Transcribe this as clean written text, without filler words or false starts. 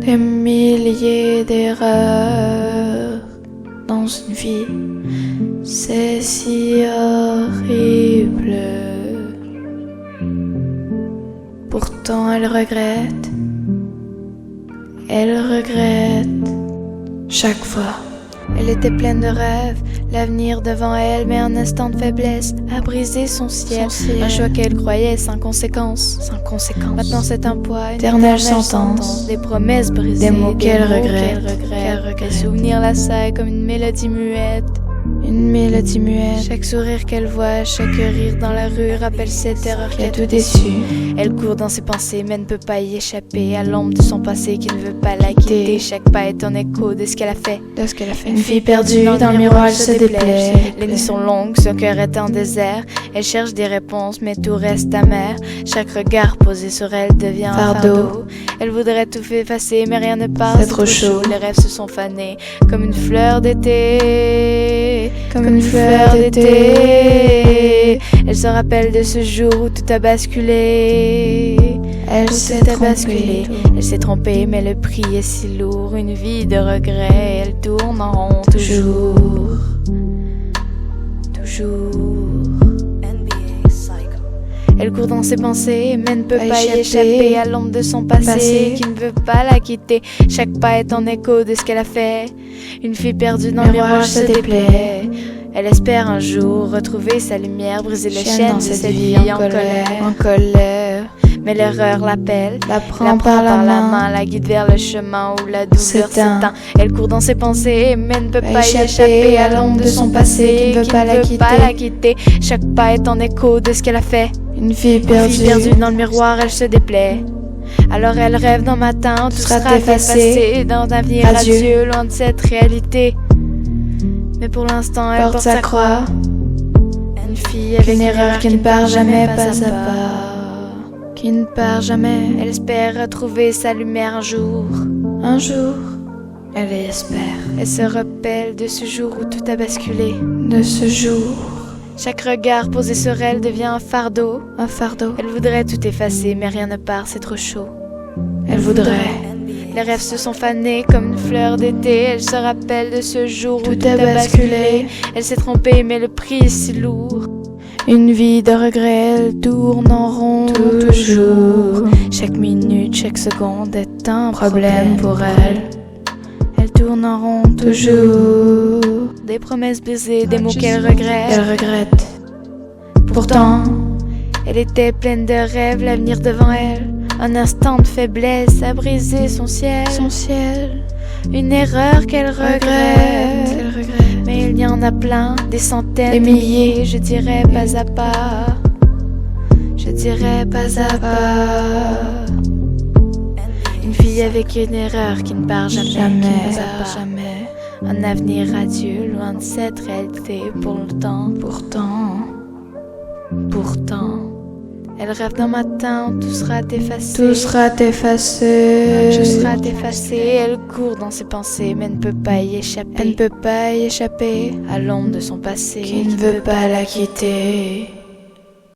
Des milliers d'erreurs dans une vie, c'est si horrible. Pourtant elle regrette chaque fois. Elle était pleine de rêves, l'avenir devant elle, mais un instant de faiblesse a brisé son ciel. Un choix qu'elle croyait sans conséquence. Maintenant c'est un poids, une éternelle sentence. Des promesses brisées, des mots qu'elle regrette. Les souvenirs l'assaillent comme une mélodie muette. Chaque sourire qu'elle voit, chaque rire dans la rue rappelle cette erreur qui a tout déçu. Elle court dans ses pensées mais ne peut pas y échapper à l'ombre de son passé qui ne veut pas la quitter. Chaque pas est un écho de ce qu'elle a fait. Une fille perdue dans le miroir, elle se déplaît. Les nuits sont longues, son cœur est en désert. Elle cherche des réponses mais tout reste amer. Chaque regard posé sur elle devient un fardeau. Elle voudrait tout effacer mais rien ne passe, c'est trop chaud. Les rêves se sont fanés comme une fleur d'été. Elle se rappelle de ce jour où tout a basculé. Elle s'est trompée mais le prix est si lourd. Une vie de regrets, elle tourne en rond toujours. Elle court dans ses pensées mais ne peut pas y échapper à l'ombre de son passé qui ne veut pas la quitter. Chaque pas est en écho de ce qu'elle a fait. Une fille perdue dans le miroir se déplaît. Elle espère un jour retrouver sa lumière, briser les chaînes de cette vie en colère. Mais l'erreur l'appelle, la prend par la main, la guide vers le chemin où la douleur s'éteint. Elle court dans ses pensées mais ne peut pas y échapper à l'ombre de son passé qui ne veut pas la quitter. Chaque pas est en écho de ce qu'elle a fait. Une fille perdue dans le miroir, elle se déplaît. Alors elle rêve d'un matin, tout sera effacé dans un avenir adieu, loin de cette réalité. Mais pour l'instant elle porte sa croix. Une fille avec une erreur qui ne part jamais, pas à pas. Elle espère retrouver sa lumière un jour. Elle espère. Elle se rappelle de ce jour où tout a basculé. Chaque regard posé sur elle devient un fardeau. Elle voudrait tout effacer mais rien ne part, c'est trop chaud. Les rêves se sont fanés comme une fleur d'été. Elle se rappelle de ce jour où tout a basculé. Elle s'est trompée mais le prix est si lourd. Une vie de regrets, elle tourne en rond toujours. Chaque minute, chaque seconde est un problème pour elle. Elle tourne en rond toujours. Des promesses brisées, des mots qu'elle regrette. Pourtant, elle était pleine de rêves, l'avenir devant elle. Un instant de faiblesse a brisé son ciel. Une erreur qu'elle regrette. Mais il y en a plein, des centaines, des milliers. Je dirais pas à pas. Une fille avec une erreur qui ne part jamais. Un avenir radieux, loin de cette réalité. Pourtant, elle rêve d'un matin où tout sera effacé. Elle court dans ses pensées mais ne peut pas y échapper. À l'ombre de son passé qui ne veut pas la quitter.